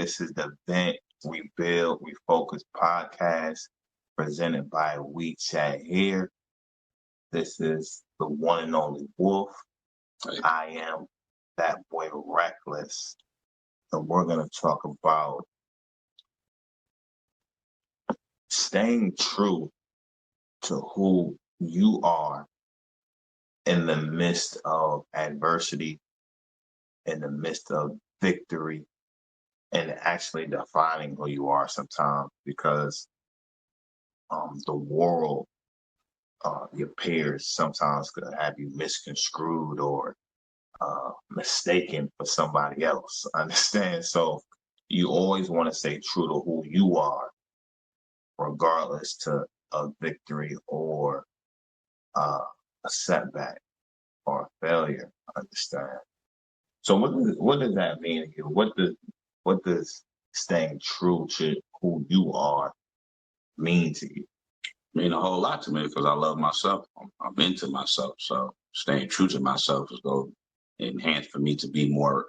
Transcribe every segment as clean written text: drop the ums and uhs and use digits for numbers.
This is the Vent, Rebuild, Refocus podcast presented by We Chat Here. This is the one and only Wolf. I am that boy Reckless. And we're going to talk about staying true to who you are in the midst of adversity, in the midst of victory, and actually defining who you are sometimes, because the world, your peers sometimes could have you misconstrued or mistaken for somebody else. Understand? So you always want to stay true to who you are, regardless to a victory or a setback or a failure. Understand? So what does that mean to you? What does staying true to who you are mean to you? Mean a whole lot to me because I love myself. I'm into myself. So staying true to myself is going to enhance for me to be more,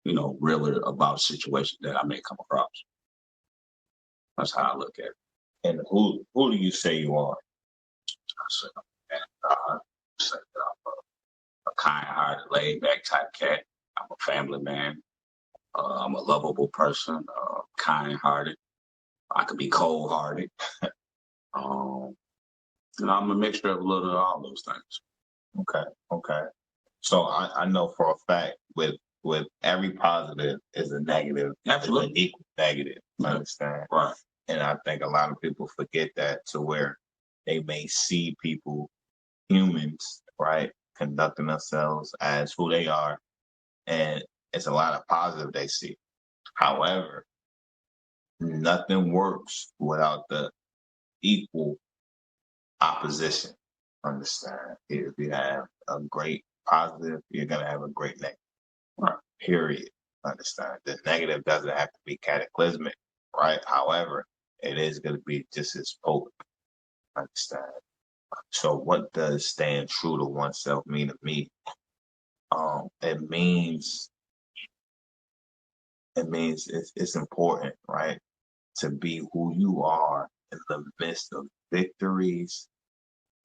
realer about situations that I may come across. That's how I look at it. And who do you say you are? I say I'm a kind-hearted, laid-back type cat. I'm a family man. I'm a lovable person, kind-hearted. I could be cold-hearted. I'm a mixture of a little of all those things. Okay. So I know for a fact with every positive is a negative. Absolutely. Is an equal negative. Yeah. Understand? Right. And I think a lot of people forget that, to where they may see people, humans, right, conducting themselves as who they are, and it's a lot of positive they see. However, nothing works without the equal opposition. Understand? If you have a great positive, you're gonna have a great negative. Right. Period. Understand? The negative doesn't have to be cataclysmic, right? However, it is gonna be just as potent. Understand? So what does staying true to oneself mean to me? It means it's important, right, to be who you are in the midst of victories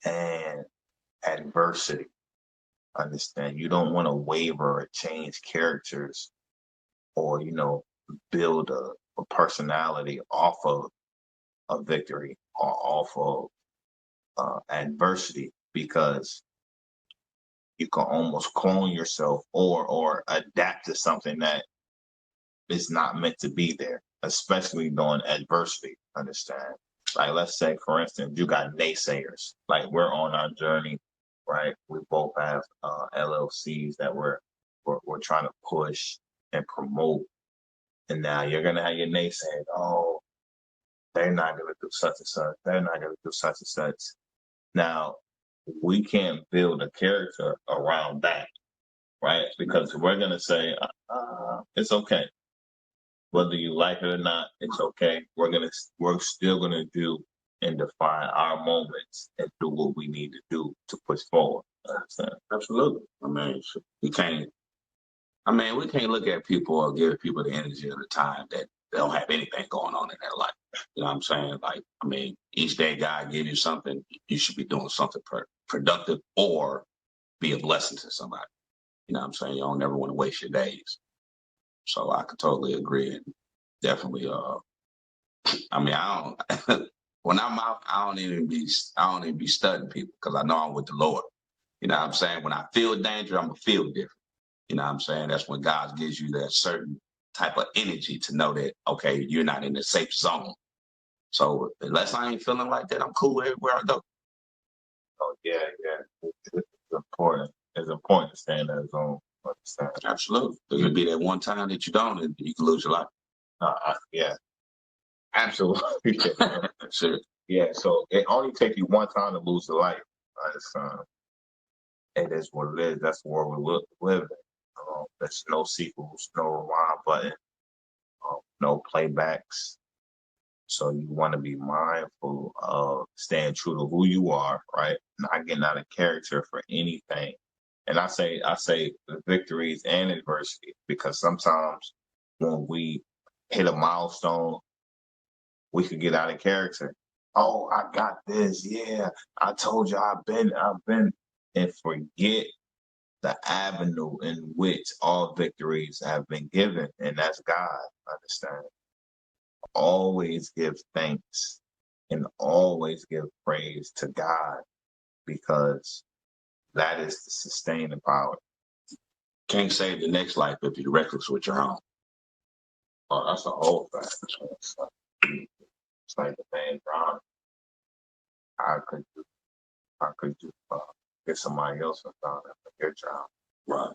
and adversity. Understand? You don't want to waver or change characters or, build a personality off of a victory or off of adversity, because you can almost clone yourself or adapt to something that is not meant to be there, especially during adversity. Understand? Like, let's say, for instance, you got naysayers. Like, we're on our journey, right? We both have LLCs that we're trying to push and promote. And now you're going to have your naysayers. Oh, they're not going to do such and such. They're not going to do such and such. Now, we can't build a character around that, right? Because we're going to say, it's okay. Whether you like it or not, it's okay. We're still gonna do and define our moments and do what we need to do to push forward. Understand? Absolutely. We can't look at people or give people the energy of the time that they don't have anything going on in their life. You know what I'm saying? Like, each day God gives you something, you should be doing something productive or be a blessing to somebody. You know what I'm saying? You don't never want to waste your days. So I could totally agree, and definitely. I don't. When I'm out, I don't even be studying people because I know I'm with the Lord. You know what I'm saying? When I feel danger, I'm gonna feel different. You know what I'm saying? That's when God gives you that certain type of energy to know that, okay, you're not in the safe zone. So unless I ain't feeling like that, I'm cool everywhere I go. Oh yeah. It's important. It's important to stay in that zone. Understand? Absolutely. There's gonna be that one time that you don't, and you can lose your life. Yeah. Absolutely. Sure. Yeah. So it only takes you one time to lose your life. Understand? It is what it is. That's the world we live in. There's no sequels, no rewind button, no playbacks. So you want to be mindful of staying true to who you are, right? Not getting out of character for anything. And I say victories and adversity, because sometimes when we hit a milestone, we could get out of character. Oh, I got this. Yeah, I told you I've been, and forget the avenue in which all victories have been given, and that's God. Understand? Always give thanks and always give praise to God because that is the sustaining power. Can't save the next life if you're reckless with your own. Oh, that's a whole fact. It's like the man John. I could do, I could do, get somebody else involved in your job. Right.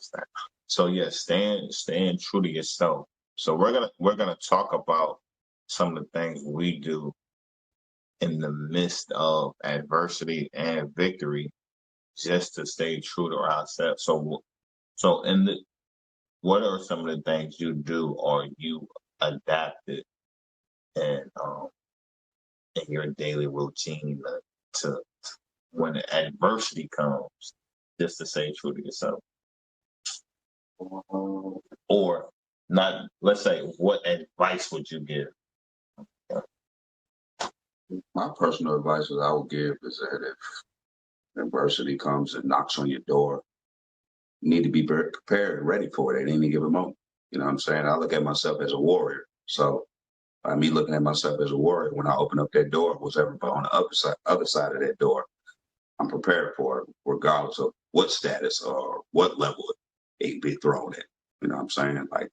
So yeah, staying true to yourself. So we're gonna talk about some of the things we do in the midst of adversity and victory, just to stay true to ourselves. So what are some of the things you do or you adapted and in your daily routine to when adversity comes, just to stay true to yourself? Or not, let's say, what advice would you give? My personal advice that I would give is that if adversity comes and knocks on your door, you need to be prepared and ready for it at any given moment. You know what I'm saying? I look at myself as a warrior. So by me looking at myself as a warrior, when I open up that door, what's ever on the other side of that door, I'm prepared for it, regardless of what status or what level it be thrown at. You know what I'm saying? Like,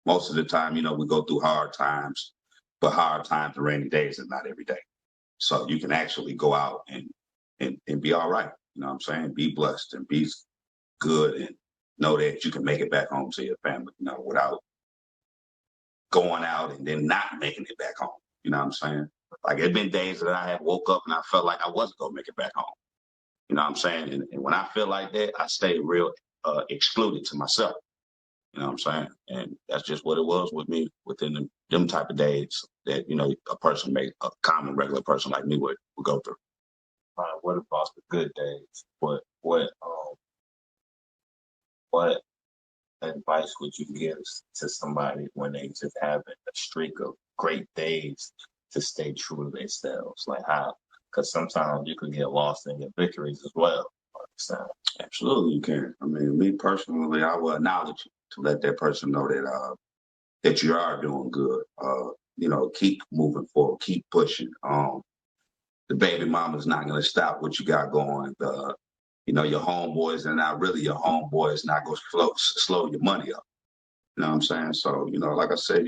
most of the time, we go through hard times, but hard times and rainy days are not every day. So you can actually go out and be all right. You know what I'm saying? Be blessed and be good and know that you can make it back home to your family, without going out and then not making it back home. You know what I'm saying? Like, there's been days that I have woke up and I felt like I wasn't going to make it back home. You know what I'm saying? And when I feel like that, I stay real excluded to myself. You know what I'm saying? And that's just what it was with me within them type of days that, a common regular person like me would go through. What about the good days? What advice would you give to somebody when they just having a streak of great days to stay true to themselves? Like how? Because sometimes you can get lost in your victories as well. Understand? Absolutely, you can. I mean, me personally, I will acknowledge you to let that person know that you are doing good. Keep moving forward, keep pushing. The baby mama's not going to stop what you got going. Your homeboys are not really your homeboys, not going to slow your money up. You know what I'm saying? So, like I said,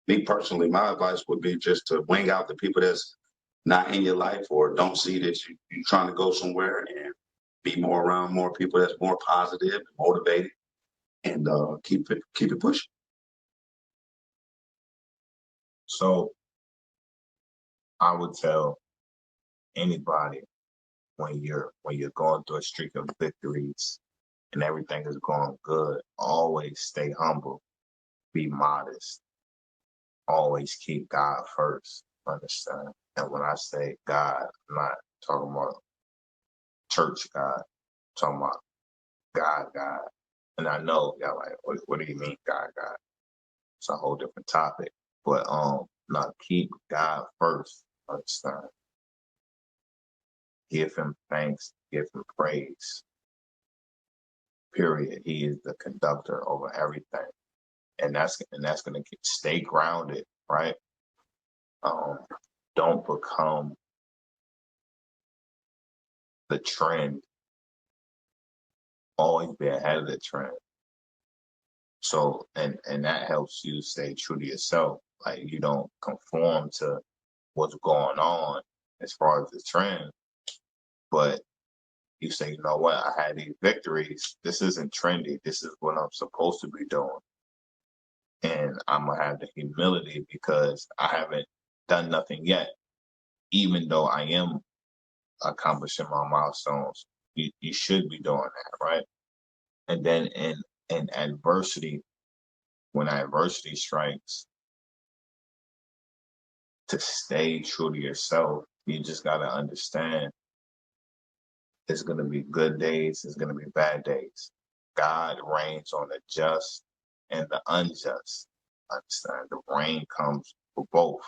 me personally, my advice would be just to wing out the people that's not in your life or don't see that you're trying to go somewhere, and be more around more people that's more positive and motivated, and keep it pushing. So I would tell anybody when you're going through a streak of victories and everything is going good, always stay humble, be modest, always keep God first. Understand? And when I say God, I'm not talking about church God, I'm talking about God. And I know y'all like, what do you mean, God? It's a whole different topic. But now keep God first. Understand? Give him thanks, give him praise. Period. He is the conductor over everything. And that's gonna stay grounded, right? Um, don't become the trend. Always be ahead of the trend. So and that helps you stay true to yourself. Like you don't conform to what's going on as far as the trend, but you say, you know what, I had these victories. This isn't trendy. This is what I'm supposed to be doing. And I'm gonna have the humility because I haven't done nothing yet, even though I am accomplishing my milestones. You should be doing that, right? And then in adversity, when adversity strikes, to stay true to yourself, you just gotta understand it's gonna be good days, it's gonna be bad days. God reigns on the just and the unjust. Understand? The rain comes for both.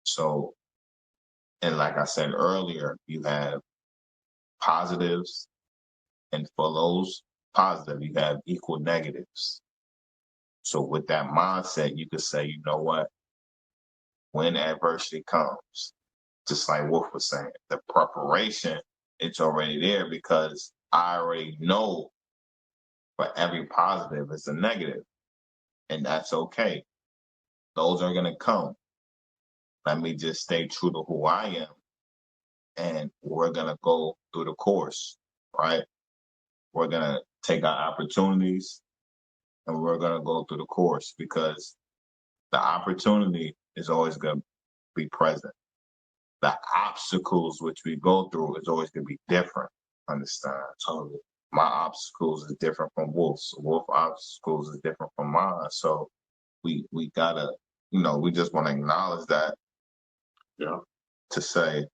So, and like I said earlier, you have positives, and for those positive, you have equal negatives. So with that mindset, you could say, you know what? When adversity comes, just like Wolf was saying, the preparation, it's already there because I already know for every positive is a negative, and that's okay. Those are going to come. Let me just stay true to who I am, and we're going to go through the course, right? We're going to take our opportunities and we're going to go through the course because the opportunity is always going to be present. The obstacles which we go through is always going to be different. Understand? So my obstacles is different from Wolf's. Wolf obstacles is different from mine. So we gotta, we just want to acknowledge that, to say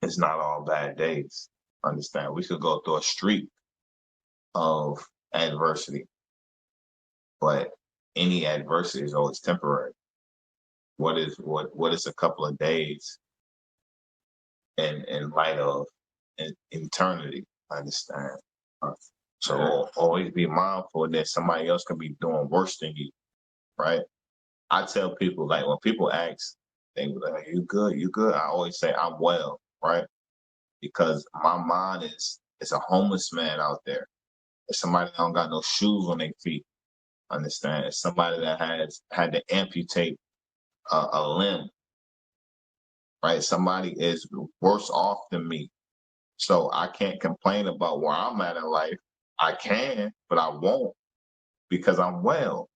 it's not all bad days. Understand? We could go through a streak of adversity, but any adversity is always temporary. What is a couple of days in light of eternity? Understand? So always be mindful that somebody else could be doing worse than you, right? I tell people, like, when people ask, they be like, "You good? You good?" I always say, "I'm well," right? Because my mind is a homeless man out there. It's somebody that don't got no shoes on their feet. Understand? It's somebody that has had to amputate a limb, right? Somebody is worse off than me. So I can't complain about where I'm at in life. I can, but I won't because I'm well,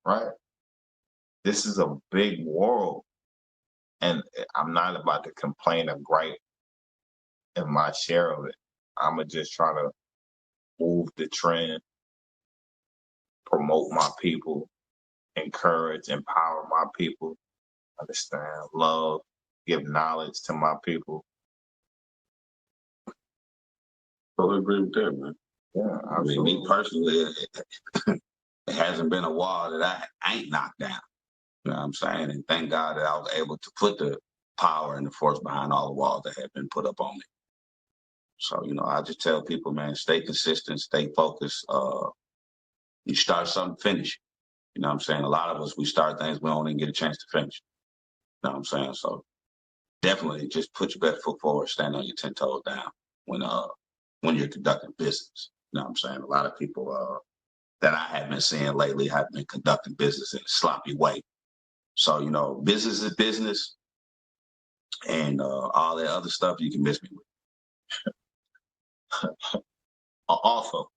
right? This is a big world, and I'm not about to complain or gripe in my share of it. I'm going to just try to move the trend, promote my people, encourage, empower my people, understand, love, give knowledge to my people. Totally agree with that, man. Yeah, I mean, me personally, it hasn't been a wall that I ain't knocked down. You know what I'm saying? And thank God that I was able to put the power and the force behind all the walls that have been put up on me. So, I just tell people, man, stay consistent, stay focused. You start something, finish. You know what I'm saying? A lot of us, we start things, we don't even get a chance to finish. You know what I'm saying? So definitely just put your best foot forward, stand on your 10 toes down when you're conducting business. You know what I'm saying? A lot of people that I have been seeing lately have been conducting business in a sloppy way. So, business is business, and all that other stuff you can miss me with. Also,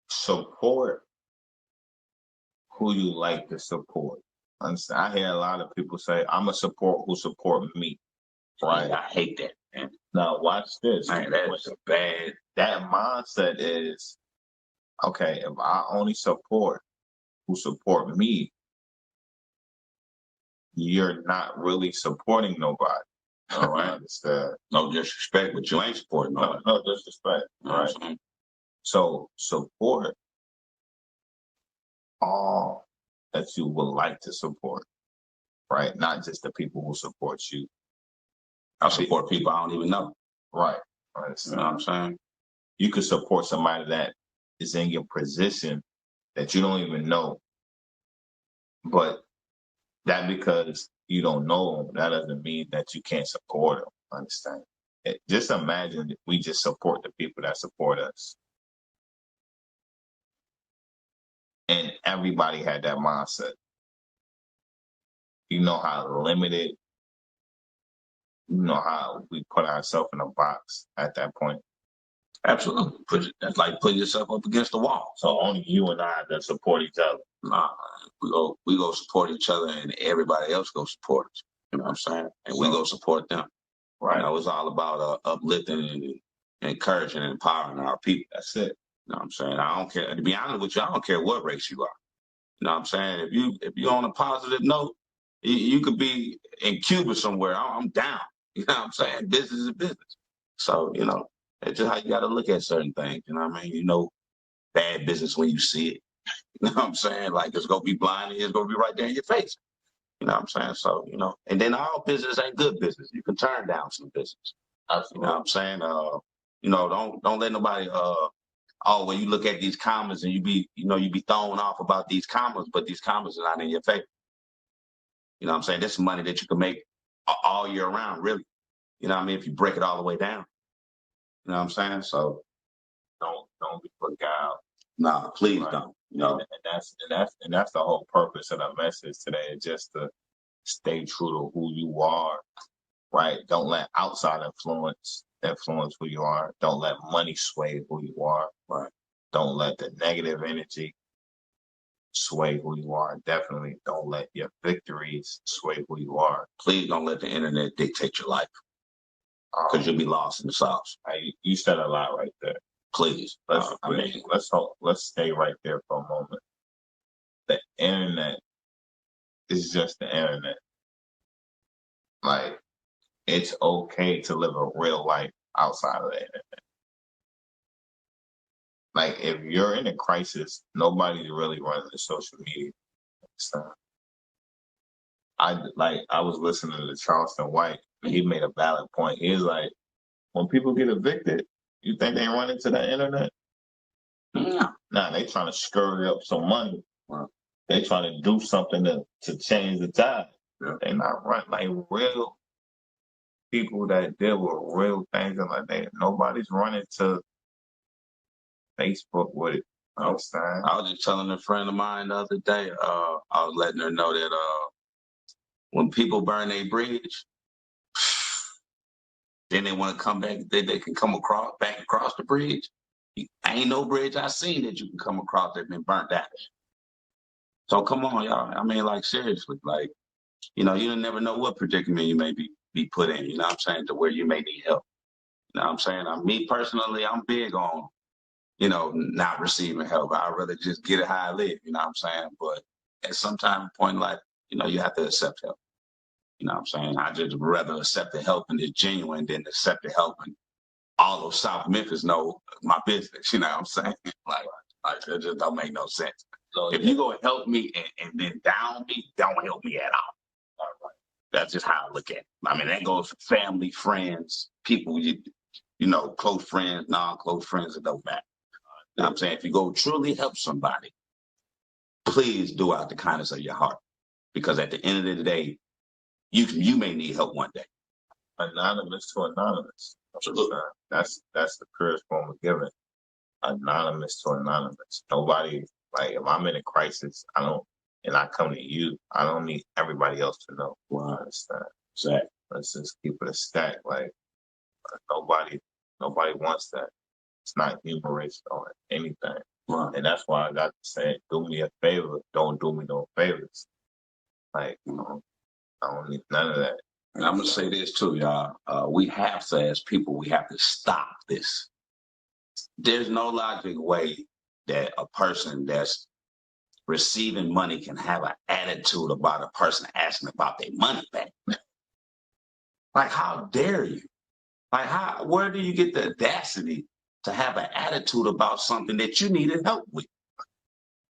support who you like to support. Understand? I hear a lot of people say, "I'm a support who support me." Right? Yeah, I hate that, man. Now watch this. Man, that's a bad. That mindset is, okay, if I only support who support me, you're not really supporting nobody. All right, understand? No disrespect, but you ain't supporting nobody. No disrespect. Right. So support all that you would like to support, right? Not just the people who support you. I support people I don't even know. Right. You know what I'm saying? You could support somebody that is in your position that you don't even know. But that because you don't know them, that doesn't mean that you can't support them. Understand? Just imagine if we just support the people that support us. And everybody had that mindset. You know how limited, how we put ourselves in a box at that point. Absolutely. That's like putting yourself up against the wall. So only you and I that support each other. Nah, we go support each other, and everybody else go support us. You know what I'm saying? And we go support them. Right. It's all about uplifting and encouraging and empowering our people. That's it. You know what I'm saying? I don't care. To be honest with you, I don't care what race you are. You know what I'm saying? If you're on a positive note, you could be in Cuba somewhere. I'm down. You know what I'm saying? Business is business. So, it's just how you got to look at certain things. You know what I mean? bad business when you see it. You know what I'm saying? Like it's gonna be blind and it's gonna be right there in your face. You know what I'm saying? So, and then all business ain't good business. You can turn down some business. Absolutely. You know what I'm saying? Don't let nobody when you look at these comments and you be thrown off about these comments, but these comments are not in your favor. You know what I'm saying? This is money that you can make all year round, really. You know what I mean? If you break it all the way down. You know what I'm saying? So don't be beguiled. Nah, please Right. don't. And that's the whole purpose of the message today, is just to stay true to who you are, right? Don't let outside influence who you are. Don't let money sway who you are. Right. Don't let the negative energy sway who you are. Definitely don't let your victories sway who you are. Please don't let the internet dictate your life, because you'll be lost in the sauce. You said a lot right there. Please. Let's stay right there for a moment. The internet is just the internet. Like, it's okay to live a real life outside of the internet. Like, if you're in a crisis, nobody's really running the social media. So, I was listening to Charleston White, and he made a valid point. He was like, when people get evicted, you think they run into the internet? No. Nah, they trying to scurry up some money. Wow. They trying to do something to change the tide. Yeah. They not running like real people that deal with real things, and like nobody's running to Facebook with it. I was just telling a friend of mine the other day, I was letting her know that when people burn a bridge, then they want to come back, they can come back across the bridge. Ain't no bridge I seen that you can come across that been burnt out. So come on, y'all. I mean, like, seriously, like, you never know what predicament you may be put in, you know what I'm saying, to where you may need help. You know what I'm saying? Me personally, I'm big on, not receiving help. I'd rather just get it how I live, you know what I'm saying? But at some time point in life, you have to accept help. You know what I'm saying? I just rather accept the help and it's genuine than accept the help and all of South Memphis know my business, you know what I'm saying? Like that just don't make no sense. So if you gonna help me and then down me, don't help me at all. That's just how I look at it. I mean, that goes for family, friends, people close friends, non-close friends, it don't matter. You know what I'm saying? If you go truly help somebody, please do out the kindness of your heart. Because at the end of the day, you may need help one day. Anonymous to anonymous. Absolutely. That's the purest form of giving. Anonymous to anonymous. Nobody, like, if I'm in a crisis, and I come to you, I don't need everybody else to know. Wow. Understand? Exactly. Let's just keep it a stack. Like, nobody wants that. It's not humorous or anything. Wow. And that's why I got to say, do me a favor, don't do me no favors. Like, I don't need none of that. And I'm gonna say this too, y'all. We have to, as people, we have to stop this. There's no logic way that a person that's receiving money can have an attitude about a person asking about their money back. Like, how dare you? Like, where do you get the audacity to have an attitude about something that you needed help with?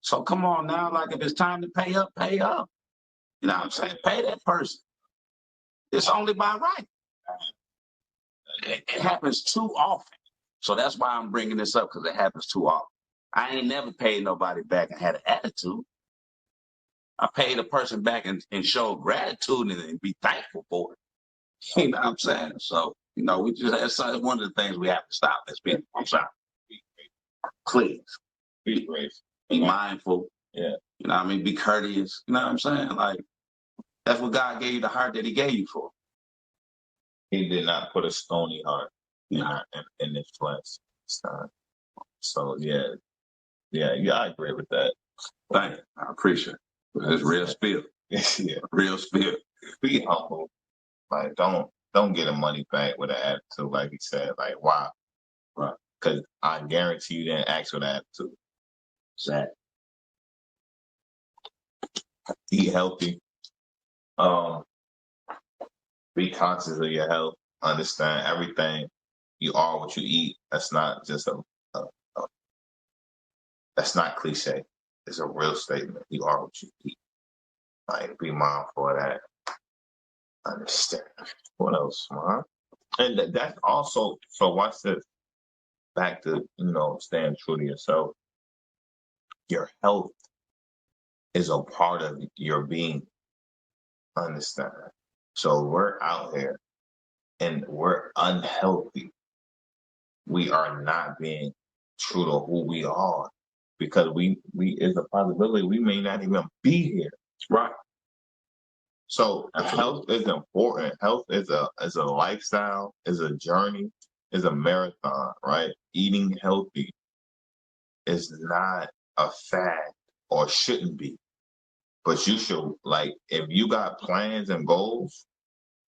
So come on now, like, if it's time to pay up, pay up. You know what I'm saying? Pay that person. It's only by right. It happens too often. So that's why I'm bringing this up, because it happens too often. I ain't never paid nobody back and had an attitude. I paid a person back and showed gratitude and be thankful for it. You know what I'm saying? So, we just that's one of the things we have to stop as people. I'm sorry. Please. Be grateful. Be mindful. Yeah. You know what I mean? Be courteous. You know what I'm saying? Like, that's what God gave you the heart that he gave you for. He did not put a stony heart in this flesh. So yeah, I agree with that. Thank you. I appreciate it. It's real spill. Yeah. Real spill. Be humble. Like, don't get a money back with an attitude, like he said. Like, why? Right. Because I guarantee you didn't ask for that attitude. Exactly. Eat healthy. Be conscious of your health. Understand everything. You are what you eat. That's not just a That's not cliche. It's a real statement. You are what you eat. Like, be mindful of that. Understand. What else, man? And that's also, so watch this. Back to, staying true to yourself. Your health is a part of your being. Understand. So we're out here and we're unhealthy. We are not being true to who we are because we is a possibility we may not even be here. Right. So health is important. Health is a lifestyle, is a journey, is a marathon, right? Eating healthy is not a fad or shouldn't be. But you should, like, if you got plans and goals,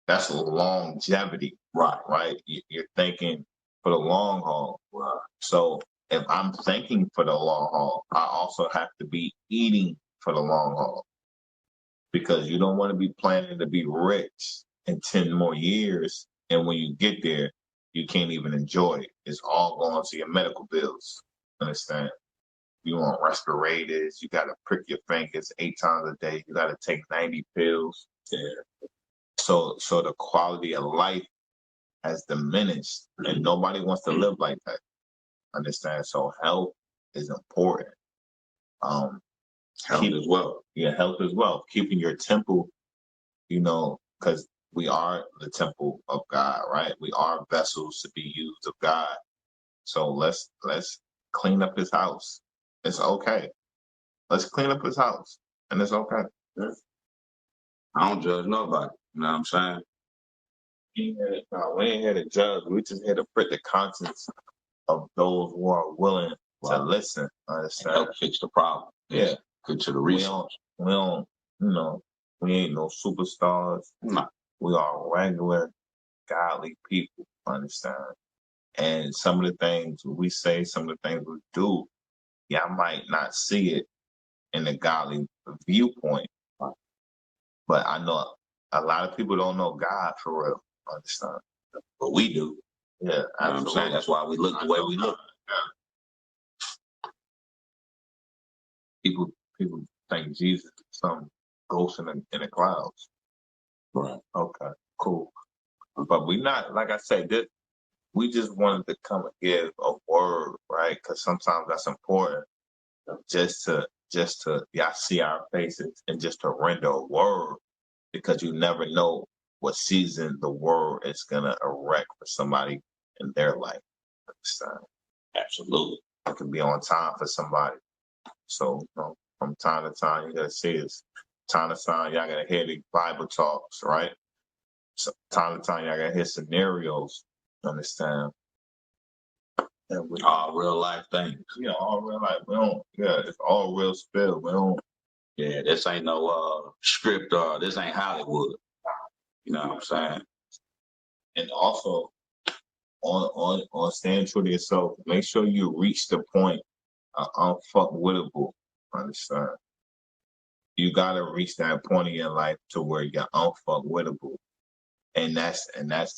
that's longevity. Right. You're thinking for the long haul. Right. So if I'm thinking for the long haul, I also have to be eating for the long haul because you don't want to be planning to be rich in 10 more years. And when you get there, you can't even enjoy it. It's all going to your medical bills. Understand? You want respirators, you got to prick your fingers 8 times a day. You got to take 90 pills. Yeah. So the quality of life has diminished, and nobody wants to live like that. Understand? So health is important. Health as well. Yeah, health as well. Keeping your temple, because we are the temple of God, right? We are vessels to be used of God. So let's clean up his house. It's okay. Let's clean up his house, and it's okay. Yeah. I don't judge nobody. You know what I'm saying? We ain't here to judge. We just here to put the conscience of those who are willing to listen. Understand? Help fix the problem. Yeah. Get to the resource. We don't, we ain't no superstars. No. We are regular, godly people. Understand? And some of the things we say, some of the things we do, y'all might not see it in the godly viewpoint. But I know a lot of people don't know God for real. Understand? But we do. Yeah, you know what I'm saying? That's why we look the way we look. People think Jesus is some ghost in the clouds. Right. Okay, cool. But we not, like I said, we just wanted to come and give a word, right? Because sometimes that's important. Just to y'all see our faces and just to render a word, because you never know what season the word is gonna erect for somebody in their life. Understand? Absolutely. It can be on time for somebody. So, from time to time, you gotta see this. Time to time, y'all gotta hear the Bible talks, right? So, time to time, y'all gotta hear scenarios. Understand? And all real life things. Yeah, all real life. We don't. Yeah, it's all real spill. We don't. Yeah, this ain't no script. This ain't Hollywood. You know what I'm saying? And also, on staying true to yourself, make sure you reach the point unfuckwittable. Understand? You gotta reach that point in your life to where you're unfuckwittable, and that's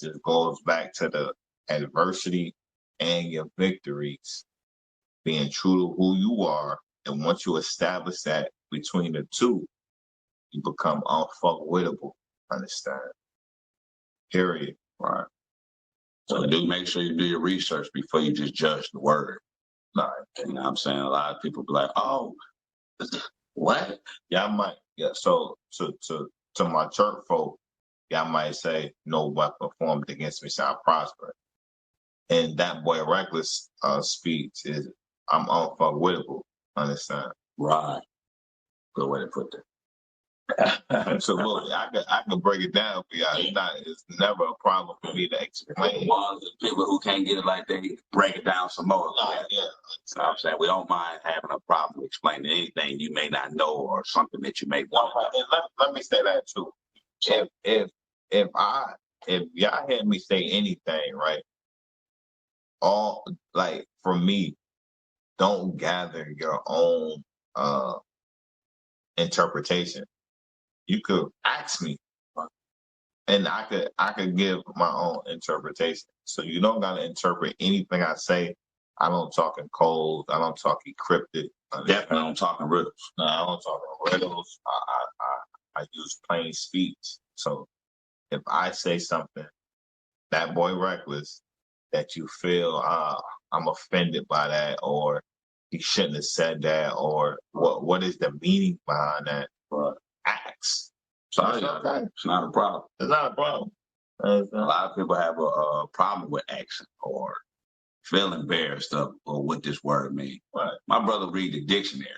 just goes back to the adversity and your victories, being true to who you are, and once you establish that between the two, you become unfuckwittable. Understand? Period. Right. So do make sure you do your research before you just judge the word. Right. You know what I'm saying? A lot of people be like, oh, what? Y'all might, yeah. So to my church folk, y'all might say, no weapon formed against me shall prosper. And that boy Reckless speech is, I'm unfuckwittable. Understand? Right. Good way to put that. Absolutely. I can break it down for y'all. It's never a problem for me to explain. People who can't get it like they break it down some more. Yeah. You know what I'm saying? We don't mind having a problem explaining anything you may not know or something that you may want. And let me say that too. If y'all hear me say anything, right? All, like, for me, don't gather your own interpretation. You could ask me, and I could give my own interpretation. So you don't gotta interpret anything I say I don't talk in codes. I don't talk encrypted. Definitely don't talk in riddles. No, I don't talk in riddles. I use plain speech. So if I say something, that boy reckless, that you feel I'm offended by that, or he shouldn't have said that, or what is the meaning behind that? Ask. Sorry, it's not a problem. It's not a problem. A lot of people have a problem with action or feel embarrassed of or what this word means. Right. My brother read the dictionary.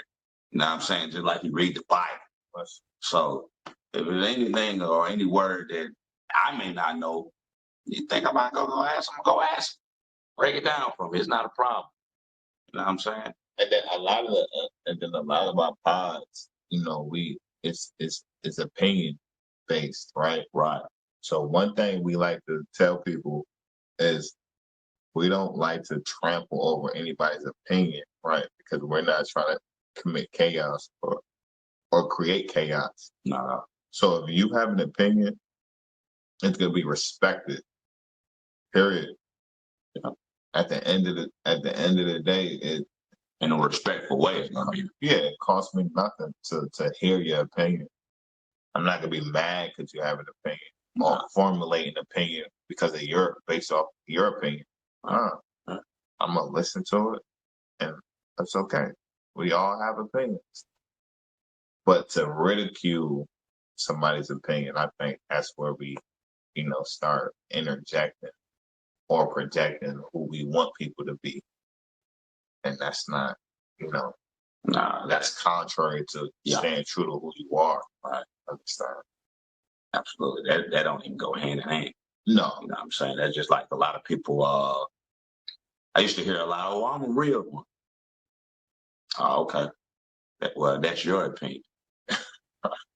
You know what I'm saying? Just like he read the Bible. Right. So if there's anything or any word that I may not know, you think I might go ask him, go ask him. Break it down for me. It's not a problem. You know what I'm saying? And then a lot of our pods, it's opinion based, right? Right. So one thing we like to tell people is we don't like to trample over anybody's opinion, right? Because we're not trying to commit chaos or create chaos. No. So if you have an opinion, it's gonna be respected. Period. Yeah. At the end of the day, it in a respectful way. It costs me nothing to hear your opinion. I'm not gonna be mad because you have an opinion or formulate an opinion because of based off your opinion. I'm gonna listen to it, and that's okay. We all have opinions, but to ridicule somebody's opinion, I think that's where we, start interjecting or projecting who we want people to be, and that's not, that's contrary to staying true to who you are. Right. Understand? Absolutely. That don't even go hand in hand. No. You know what I'm saying? That's just like a lot of people, I used to hear a lot, oh, I'm a real one. Oh, okay. Well, that's your opinion.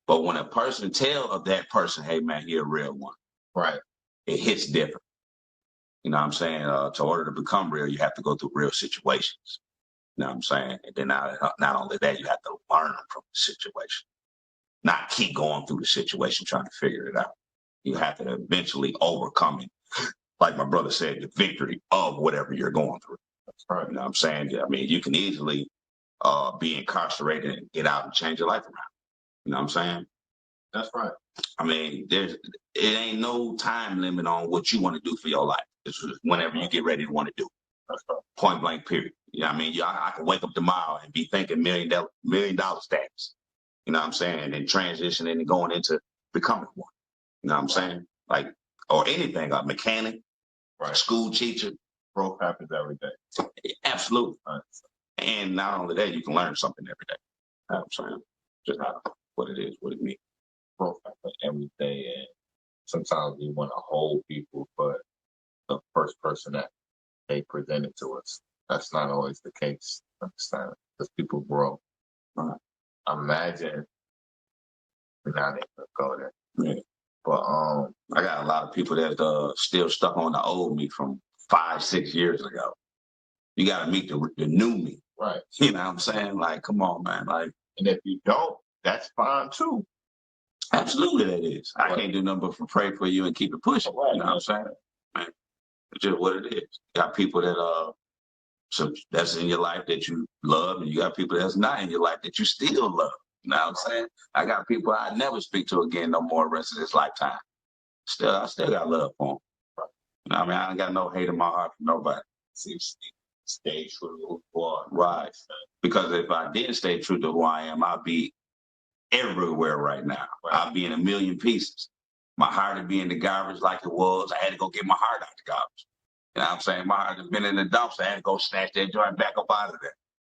But when a person tell of that person, hey, man, you're a real one. Right. It hits different. You know what I'm saying? To order to become real, you have to go through real situations. You know what I'm saying? And then not only that, you have to learn from the situation. Not keep going through the situation trying to figure it out. You have to eventually overcome it. Like my brother said, the victory of whatever you're going through. That's right. You know what I'm saying? I mean, you can easily be incarcerated and get out and change your life around. You know what I'm saying? That's right. I mean, it ain't no time limit on what you want to do for your life. It's just whenever you get ready to want to do. That's right. Point blank, period. You know what I mean? I can wake up tomorrow and be thinking $1 million status. You know what I'm saying? And then transitioning and going into becoming one. You know what I'm saying? Like, or anything, a mechanic, a school teacher. Growth happens every day. Absolutely. And not only that, you can learn something every day. You know what I'm saying? Just what it is, what it means. Growth happens every day. And sometimes we want to hold people for the first person that they presented to us. That's not always the case. Understand? Because people grow. Imagine we're not even gonna go there. Yeah. But I got a lot of people that still stuck on the old me from 5-6 years ago. You got to meet the new me. Right. You know what I'm saying? Like, come on, man. Like, and if you don't, that's fine too. Absolutely, that is. I can't do nothing but pray for you and keep it pushing. You know what I'm saying? Man, it's just what it is. You got people that that's in your life that you love, and you got people that's not in your life that you still love. You know what I'm saying? I got people I never speak to again no more the rest of this lifetime. I still got love for them. You know what I mean? I ain't got no hate in my heart for nobody. Stay true to who you are. Right. Because if I didn't stay true to who I am, I'd be everywhere right now. Right. I'd be in a million pieces. My heart would be in the garbage like it was. I had to go get my heart out the garbage. You know what I'm saying? My heart has been in the dumpster. I had to go snatch that joint back up out of there.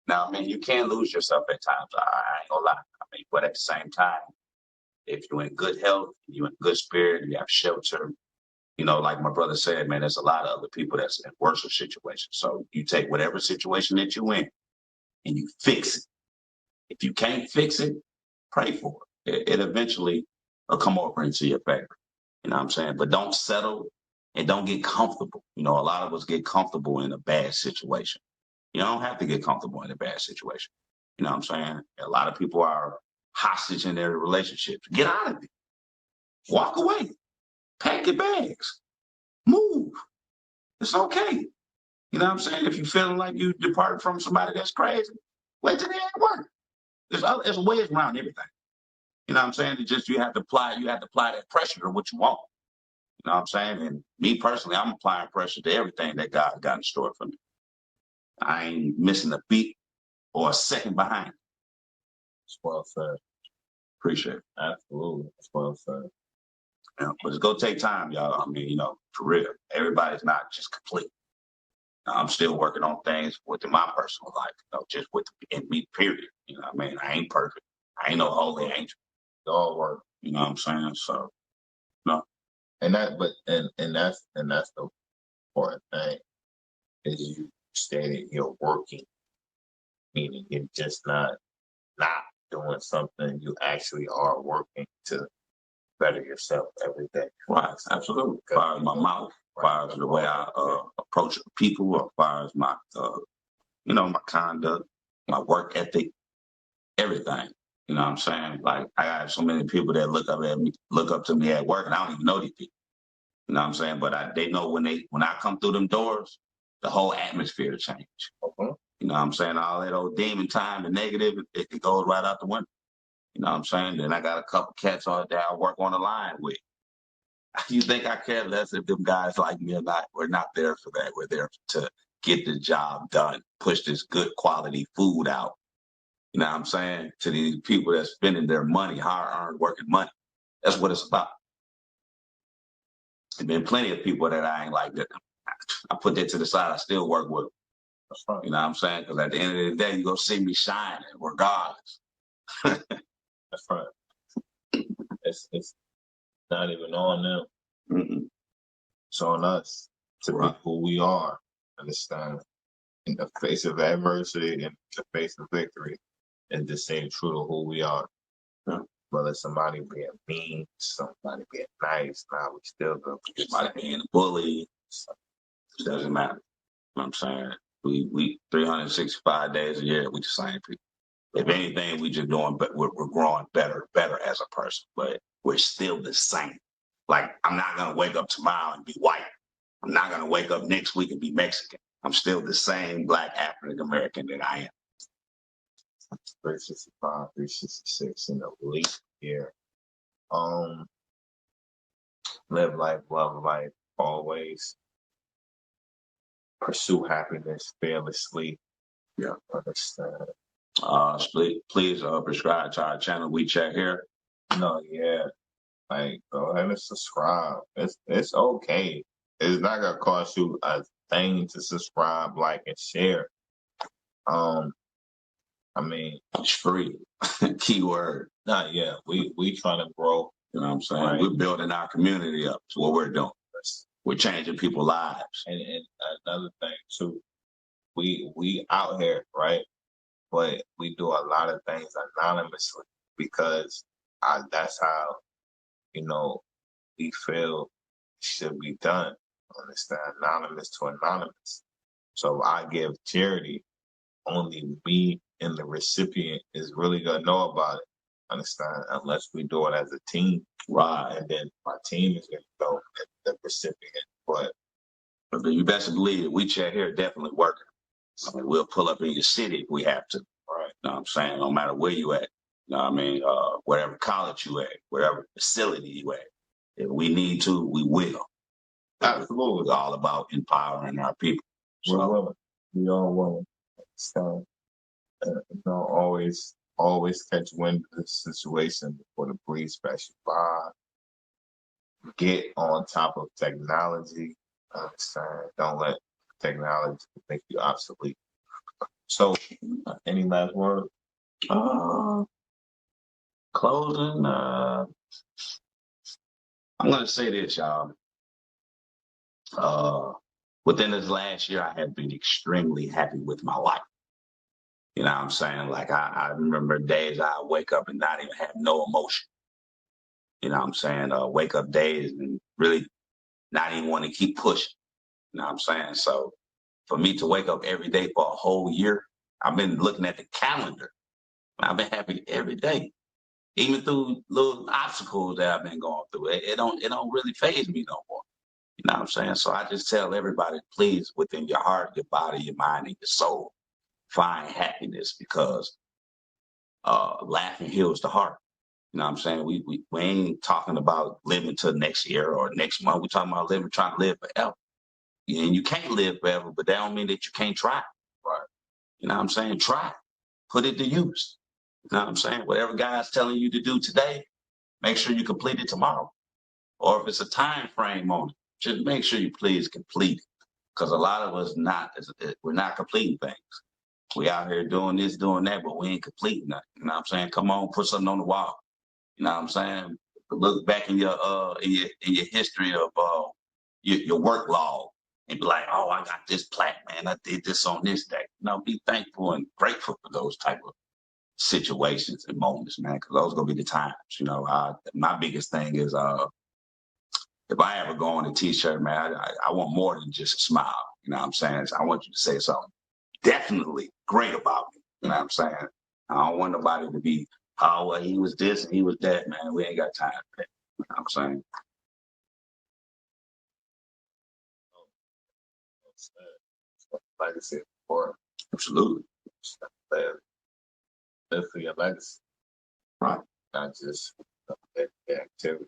Now, I mean, you can lose yourself at times. I ain't gonna lie. I mean, but at the same time, if you're in good health, you're in good spirit, you have shelter, you know, like my brother said, man, there's a lot of other people that's in worse situations. So you take whatever situation that you're in and you fix it. If you can't fix it, pray for it. It eventually will come over into your favor. You know what I'm saying? But don't settle and don't get comfortable. You know, a lot of us get comfortable in a bad situation. You don't have to get comfortable in a bad situation. You know what I'm saying? A lot of people are hostage in their relationships. Get out of it. Walk away. Pack your bags. Move. It's okay. You know what I'm saying? If you're feeling like you departed from somebody that's crazy, wait till they ain't work. There's ways around everything. You know what I'm saying? It's just you have to apply that pressure to what you want. You know what I'm saying? And me personally, I'm applying pressure to everything that God got in store for me. I ain't missing a beat or a second behind. It's well said. Appreciate it. Absolutely. It's well said. But it's gonna take time, y'all. I mean, for real. Everybody's not just complete. I'm still working on things within my personal life, just in me, period. You know what I mean? I ain't perfect. I ain't no holy angel. It's all work. You know what I'm saying? So no. And that's the important thing is you stated you're working, meaning you're just not doing something. You actually are working to better yourself every day. Right, absolutely. As far as my mouth, as far as the way I approach people, as far as my my conduct, my work ethic, everything. You know what I'm saying? Like I got so many people that look up to me at work, and I don't even know these people. You know what I'm saying? But they know when I come through them doors, the whole atmosphere change. You know what I'm saying? All that old demon time, the negative, it goes right out the window. You know what I'm saying? Then I got a couple cats on that I work on the line with. You think I care less if them guys like me or not? We're not there for that. We're there to get the job done, push this good quality food out. You know what I'm saying? To these people that's spending their money, hard-earned working money. That's what it's about. There's been plenty of people that I ain't like that. I put that to the side. I still work with them. That's right. You know what I'm saying? Because at the end of the day, you're going to see me shining regardless. That's right. It's not even on them. Mm-mm. It's on us to be who we are. Understand? In the face of adversity, in the face of victory, and just staying true to who we are. Yeah. Whether somebody being mean, somebody being nice, we still go. Somebody being a bully, it doesn't matter. You know what I'm saying? We 365 days a year, we the same people. If anything, we just doing, but we're growing better as a person, but we're still the same. Like, I'm not going to wake up tomorrow and be white. I'm not going to wake up next week and be Mexican. I'm still the same Black African American that I am. 365, 366 in a leap year. Live life, love life, always. Pursue happiness fearlessly. Yeah. Understand. Please subscribe to our channel. We chat here. No, yeah. Like, go ahead and subscribe. It's okay. It's not gonna cost you a thing to subscribe, like, and share. I mean, it's free. Keyword. Yeah. We trying to grow. You know what I'm saying? Right. We're building our community up. That's what we're doing. We're changing people's lives. And another thing too, we out here, right? But we do a lot of things anonymously because that's how, we feel should be done. Understand? Anonymous to anonymous. So if I give charity, only me and the recipient is really gonna know about it. Understand? Unless we do it as a team. Right. And then my team is gonna know the recipient. But you best believe it. We chat here definitely working. I mean, we'll pull up in your city if we have to. Right. You know what I'm saying? No matter where you at. You know what I mean? Whatever college you at, whatever facility you at. If we need to, we will. Absolutely. We're all about empowering our people. We're willing. We are willing. So, always catch wind of the situation before the breeze passes you by. Get on top of technology. Understand? Don't let technology make you obsolete. So, any last word? Closing. I'm gonna say this, y'all. Within this last year, I have been extremely happy with my life. You know what I'm saying? Like I remember days I wake up and not even have no emotion. You know what I'm saying? Wake up days and really not even want to keep pushing. You know what I'm saying? So for me to wake up every day for a whole year, I've been looking at the calendar. I've been happy every day, even through little obstacles that I've been going through. It don't really faze me no more. You know what I'm saying? So I just tell everybody, please, within your heart, your body, your mind, and your soul, find happiness because laughing heals the heart. You know what I'm saying? We ain't talking about living till next year or next month. We're talking about living, trying to live forever. And you can't live forever, but that don't mean that you can't try. Right. You know what I'm saying? Try. Put it to use. You know what I'm saying? Whatever God's telling you to do today, make sure you complete it tomorrow. Or if it's a time frame on it, just make sure you please complete it. Because a lot of us we're not completing things. We out here doing this, doing that, but we ain't completing nothing. You know what I'm saying? Come on, put something on the wall. You know what I'm saying? Look back in your history of your work log and be like, oh, I got this plaque, man. I did this on this day. You know, be thankful and grateful for those type of situations and moments, man, because those gonna be the times. You know, my biggest thing is if I ever go on a t-shirt, man, I want more than just a smile. You know what I'm saying? So I want you to say something definitely great about me. You know what I'm saying? I don't want nobody to be, oh, well, he was this and he was that, man. We ain't got time for that. You know what I'm saying? Legacy is important. Absolutely. Live for your legacy. Right. Not just the activities.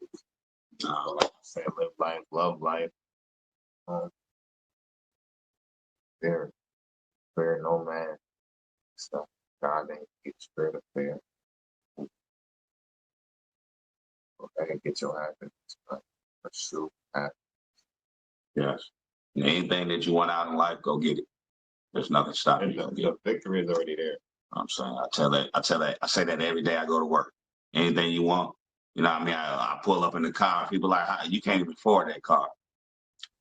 Like I said, live life, love life. Fear no man. Stuff. God ain't get spirit of fear. That can get your happiness. But pursue happiness. Yes. And anything that you want out in life, go get it. There's nothing stopping you. The victory is already there. I'm saying, I say that every day I go to work. Anything you want, you know what I mean? I pull up in the car. People like, you can't even afford that car.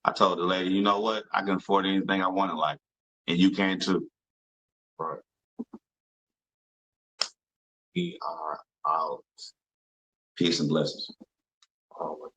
I told the lady, you know what? I can afford anything I want in life. And you can too. Right. We are out. Peace and blessings. Always.